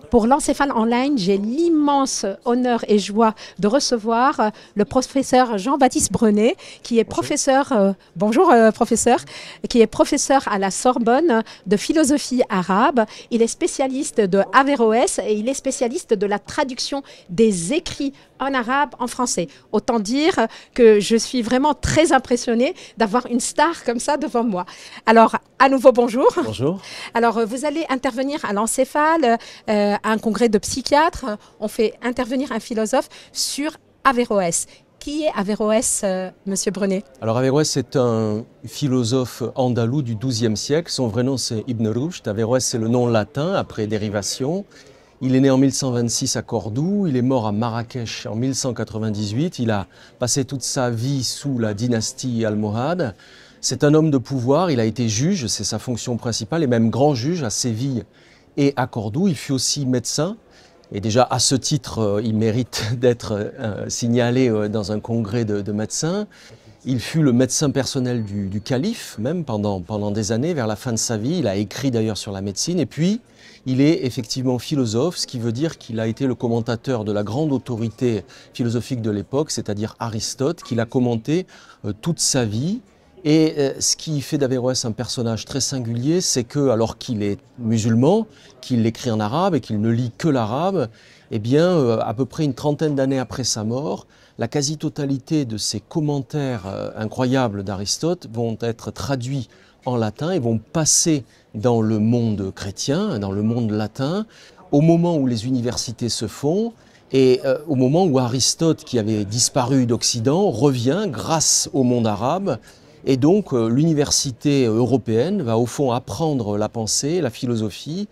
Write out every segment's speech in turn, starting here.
Pour l'Encéphale Online, j'ai l'immense honneur et joie de recevoir le professeur Jean-Baptiste Brenet, qui est professeur, professeur, qui est professeur à la Sorbonne de philosophie arabe. Il est spécialiste de Averroès et il est spécialiste de la traduction des écrits en arabe en français. Autant dire que je suis vraiment très impressionnée d'avoir une star comme ça devant moi. Alors, à nouveau, bonjour. Bonjour. Alors, vous allez intervenir à l'Encéphale, à un congrès de psychiatres. On fait intervenir un philosophe sur Averroès. Qui est Averroès, Monsieur Brenet? Alors Averroès, c'est un philosophe andalou du XIIe siècle. Son vrai nom, c'est Ibn Rushd. Averroès, c'est le nom latin, après dérivation. Il est né en 1126 à Cordoue, il est mort à Marrakech en 1198. Il a passé toute sa vie sous la dynastie almohade. C'est un homme de pouvoir, il a été juge, c'est sa fonction principale, et même grand juge à Séville et à Cordoue. Il fut aussi médecin. Et déjà, à ce titre, il mérite d'être signalé dans un congrès de médecins. Il fut le médecin personnel du calife, même pendant des années, vers la fin de sa vie. Il a écrit d'ailleurs sur la médecine. Et puis, il est effectivement philosophe, ce qui veut dire qu'il a été le commentateur de la grande autorité philosophique de l'époque, c'est-à-dire Aristote, qu'il a commenté toute sa vie. Et ce qui fait d'Averroès un personnage très singulier, c'est que, alors qu'il est musulman, qu'il écrit en arabe et qu'il ne lit que l'arabe, eh bien, à peu près une trentaine d'années après sa mort, la quasi-totalité de ces commentaires incroyables d'Aristote vont être traduits en latin et vont passer dans le monde chrétien, dans le monde latin, au moment où les universités se font, et au moment où Aristote, qui avait disparu d'Occident, revient grâce au monde arabe. Et donc l'université européenne va au fond apprendre la pensée, la philosophie,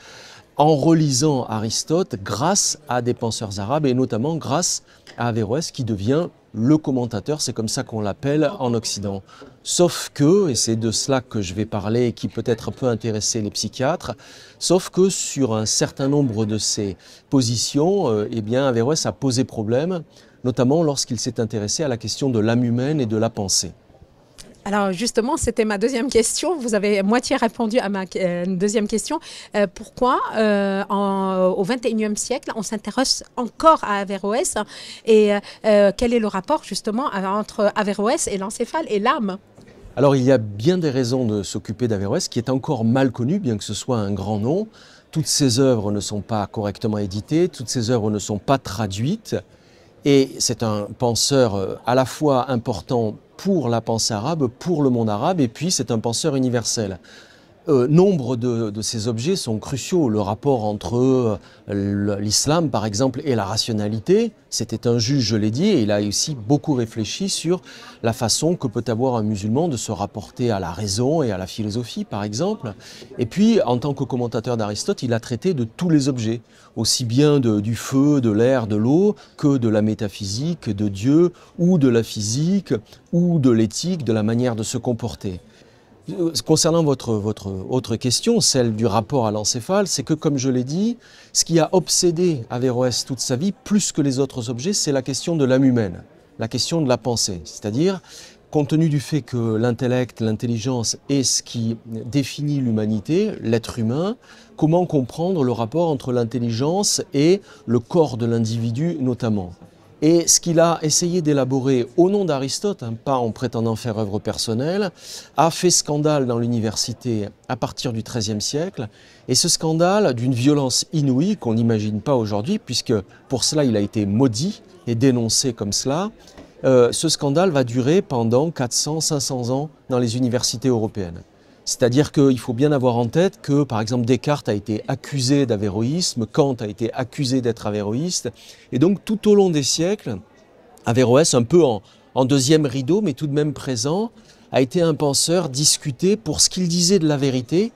en relisant Aristote grâce à des penseurs arabes et notamment grâce à Averroès qui devient le commentateur, c'est comme ça qu'on l'appelle en Occident. Sauf que, et c'est de cela que je vais parler et qui peut-être peut intéresser les psychiatres, sauf que sur un certain nombre de ces positions, eh bien Averroès a posé problème, notamment lorsqu'il s'est intéressé à la question de l'âme humaine et de la pensée. Alors justement, c'était ma deuxième question. Vous avez moitié répondu à ma deuxième question. Pourquoi au XXIe siècle, on s'intéresse encore à Averroès et quel est le rapport justement entre Averroès et l'encéphale et l'âme? Alors il y a bien des raisons de s'occuper d'Averroès qui est encore mal connu, bien que ce soit un grand nom. Toutes ses œuvres ne sont pas correctement éditées, toutes ses œuvres ne sont pas traduites. Et c'est un penseur à la fois important pour la pensée arabe, pour le monde arabe, et puis c'est un penseur universel. Nombre de ces objets sont cruciaux. Le rapport entre l'islam, par exemple, et la rationalité. C'était un juge, je l'ai dit, et il a aussi beaucoup réfléchi sur la façon que peut avoir un musulman de se rapporter à la raison et à la philosophie, par exemple. Et puis, en tant que commentateur d'Aristote, il a traité de tous les objets, aussi bien du feu, de l'air, de l'eau, que de la métaphysique, de Dieu, ou de la physique, ou de l'éthique, de la manière de se comporter. Concernant votre autre question, celle du rapport à l'encéphale, c'est que, comme je l'ai dit, ce qui a obsédé Averroès toute sa vie, plus que les autres objets, c'est la question de l'âme humaine, la question de la pensée. C'est-à-dire, compte tenu du fait que l'intellect, l'intelligence est ce qui définit l'humanité, l'être humain, comment comprendre le rapport entre l'intelligence et le corps de l'individu notamment? Et ce qu'il a essayé d'élaborer au nom d'Aristote, pas en prétendant faire œuvre personnelle, a fait scandale dans l'université à partir du XIIIe siècle. Et ce scandale, d'une violence inouïe qu'on n'imagine pas aujourd'hui, puisque pour cela il a été maudit et dénoncé comme cela, ce scandale va durer pendant 400-500 ans dans les universités européennes. C'est-à-dire qu'il faut bien avoir en tête que, par exemple, Descartes a été accusé d'avéroïsme, Kant a été accusé d'être avéroïste, et donc tout au long des siècles, Averroès, un peu en deuxième rideau, mais tout de même présent, a été un penseur discuté pour ce qu'il disait de la vérité.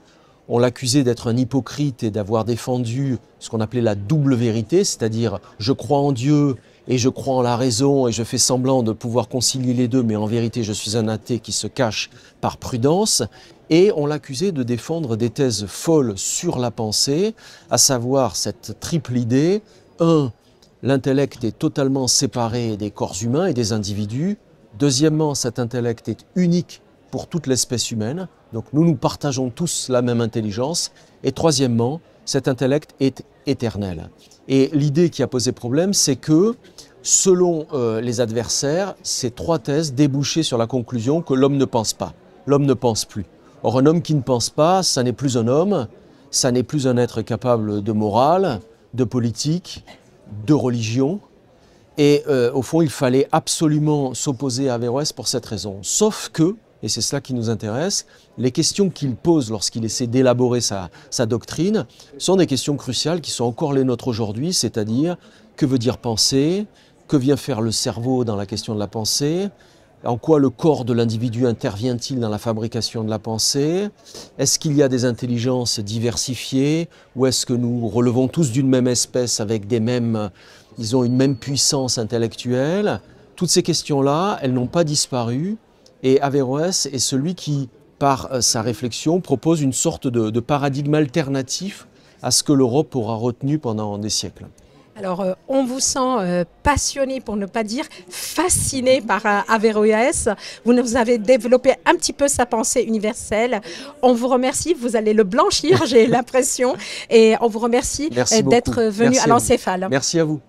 On l'accusait d'être un hypocrite et d'avoir défendu ce qu'on appelait la double vérité, c'est-à-dire je crois en Dieu et je crois en la raison et je fais semblant de pouvoir concilier les deux, mais en vérité je suis un athée qui se cache par prudence. Et on l'accusait de défendre des thèses folles sur la pensée, à savoir cette triple idée. 1. L'intellect est totalement séparé des corps humains et des individus. Deuxièmement, cet intellect est unique pour toute l'espèce humaine. Donc nous partageons tous la même intelligence. Et troisièmement, cet intellect est éternel. Et l'idée qui a posé problème, c'est que selon les adversaires, ces trois thèses débouchaient sur la conclusion que l'homme ne pense pas. L'homme ne pense plus. Or, un homme qui ne pense pas, ça n'est plus un homme, ça n'est plus un être capable de morale, de politique, de religion. Et au fond, il fallait absolument s'opposer à Averroès pour cette raison. Sauf que, et c'est cela qui nous intéresse, les questions qu'il pose lorsqu'il essaie d'élaborer sa doctrine sont des questions cruciales qui sont encore les nôtres aujourd'hui, c'est-à-dire que veut dire penser, que vient faire le cerveau dans la question de la pensée, en quoi le corps de l'individu intervient-il dans la fabrication de la pensée, est-ce qu'il y a des intelligences diversifiées ou est-ce que nous relevons tous d'une même espèce avec des mêmes, disons, une même puissance intellectuelle. Toutes ces questions-là, elles n'ont pas disparu. Et Averroès est celui qui, par sa réflexion, propose une sorte de paradigme alternatif à ce que l'Europe aura retenu pendant des siècles. Alors, on vous sent passionné, pour ne pas dire fasciné par Averroès. Vous nous avez développé un petit peu sa pensée universelle. On vous remercie, vous allez le blanchir, j'ai l'impression. Et on vous remercie d'être venu à l'Encéphale. Merci à vous.